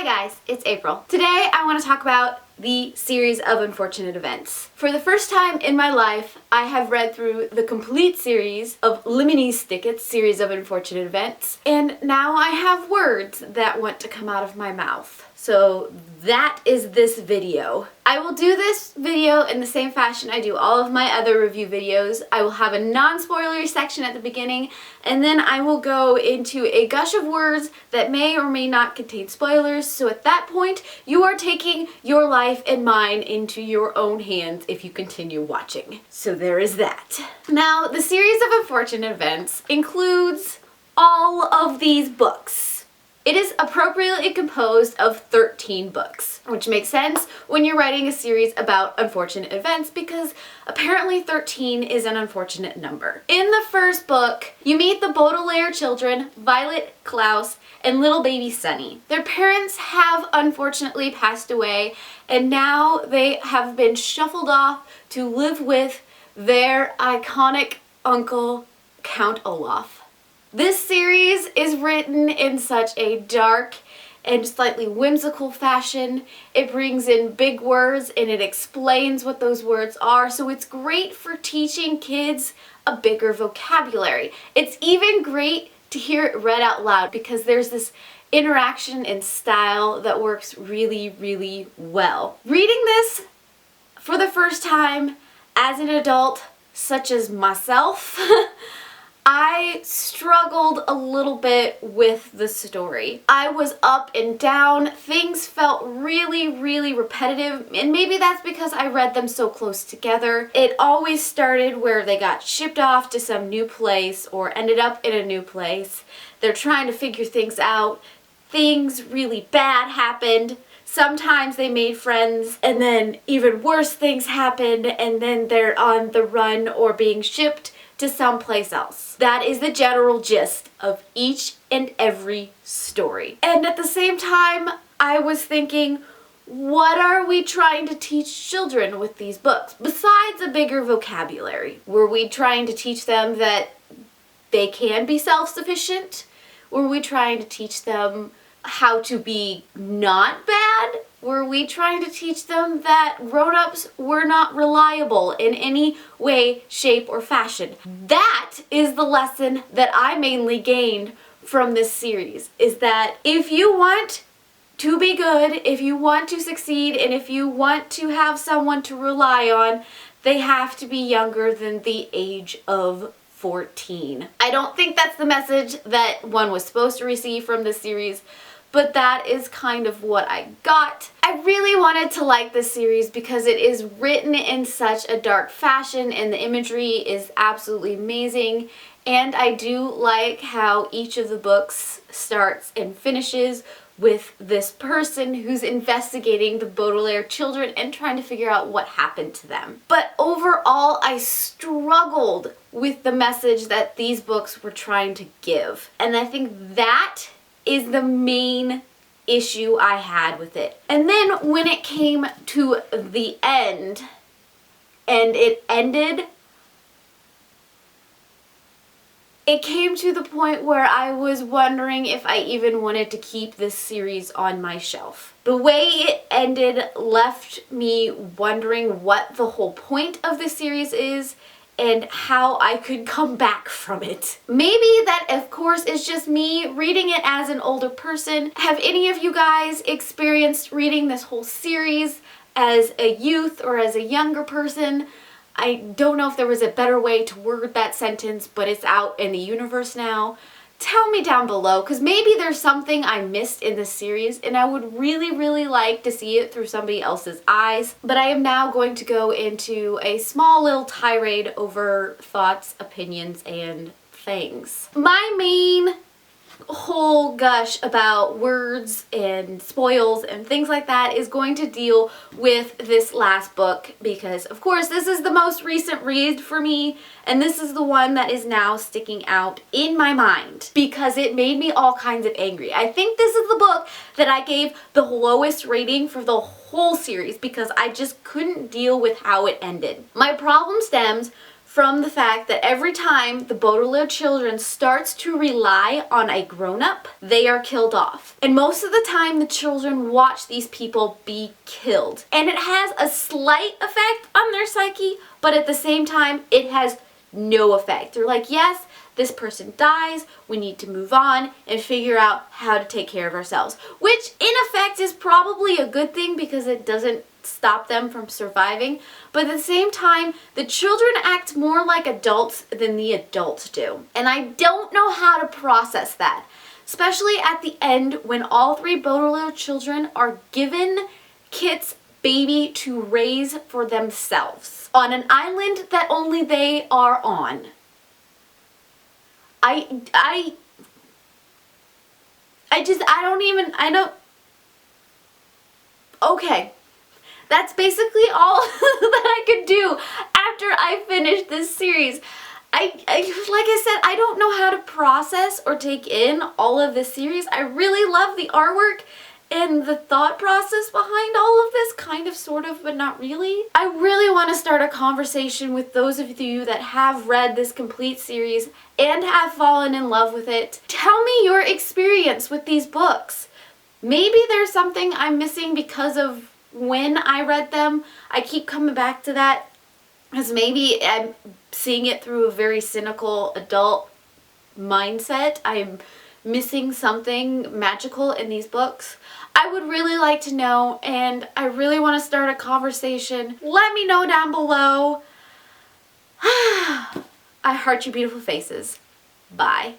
guys, it's April. Today I want to talk about the series of unfortunate events. For the first time in my life, I have read through the complete series of Lemony Snicket's series of unfortunate events, and now I have words that want to come out of my mouth. So that is this video. I will do this video in the same fashion I do all of my other review videos. I will have a non-spoilery section at the beginning, and then I will go into a gush of words that may or may not contain spoilers. So at that point, you are taking your life and mine into your own hands if you continue watching. So there is that. Now, the series of unfortunate events includes all of these books. It is appropriately composed of 13 books, which makes sense when you're writing a series about unfortunate events because apparently 13 is an unfortunate number. In the first book, you meet the Baudelaire children, Violet, Klaus, and little baby Sunny. Their parents have unfortunately passed away, and now they have been shuffled off to live with their iconic uncle, Count Olaf. This series is written in such a dark and slightly whimsical fashion. It brings in big words and it explains what those words are, so it's great for teaching kids a bigger vocabulary. It's even great to hear it read out loud because there's this interaction and style that works really, really well. Reading this for the first time as an adult, such as myself, I struggled a little bit with the story. I was up and down. Things felt really, really repetitive, and maybe that's because I read them so close together. It always started where they got shipped off to some new place or ended up in a new place. They're trying to figure things out. Things really bad happened. Sometimes they made friends, and then even worse things happened, and then they're on the run or being shipped to someplace else. That is the general gist of each and every story. And at the same time, I was thinking, what are we trying to teach children with these books? Besides a bigger vocabulary, were we trying to teach them that they can be self-sufficient? Were we trying to teach them how to be not bad? Were we trying to teach them that grown-ups were not reliable in any way, shape, or fashion? That is the lesson that I mainly gained from this series, is that if you want to be good, if you want to succeed, and if you want to have someone to rely on, they have to be younger than the age of 14. I don't think that's the message that one was supposed to receive from this series, but that is kind of what I got. I really wanted to like this series because it is written in such a dark fashion and the imagery is absolutely amazing, and I do like how each of the books starts and finishes with this person who's investigating the Baudelaire children and trying to figure out what happened to them. But overall, I struggled with the message that these books were trying to give, and I think that is the main issue I had with it. And then when it came to the end, and it ended, it came to the point where I was wondering if I even wanted to keep this series on my shelf. The way it ended left me wondering what the whole point of the series is and how I could come back from it. Maybe that, of course, is just me reading it as an older person. Have any of you guys experienced reading this whole series as a youth or as a younger person? I don't know if there was a better way to word that sentence, but it's out in the universe now. Tell me down below, because maybe there's something I missed in this series and I would really, really like to see it through somebody else's eyes. But I am now going to go into a small little tirade over thoughts, opinions, and things. My main whole gush about words and spoils and things like that is going to deal with this last book because, of course, this is the most recent read for me, and this is the one that is now sticking out in my mind because it made me all kinds of angry. I think this is the book that I gave the lowest rating for the whole series because I just couldn't deal with how it ended. My problem stems from the fact that every time the Baudelaire children starts to rely on a grown-up, they are killed off. And most of the time the children watch these people be killed. And it has a slight effect on their psyche, but at the same time it has no effect. They're like, yes, this person dies, we need to move on and figure out how to take care of ourselves. Which in effect is probably a good thing because it doesn't stop them from surviving. But at the same time, the children act more like adults than the adults do. And I don't know how to process that. Especially at the end when all three Baudelaire children are given Kit's baby to raise for themselves on an island that only they are on. I don't. Okay. That's basically all that I could do after I finished this series. Like I said, I don't know how to process or take in all of this series. I really love the artwork and the thought process behind all of this, kind of, sort of, but not really. I really want to start a conversation with those of you that have read this complete series and have fallen in love with it. Tell me your experience with these books. Maybe there's something I'm missing because of when I read them. I keep coming back to that because maybe I'm seeing it through a very cynical adult mindset. I'm missing something magical in these books. I would really like to know, and I really want to start a conversation. Let me know down below. I heart your beautiful faces. Bye.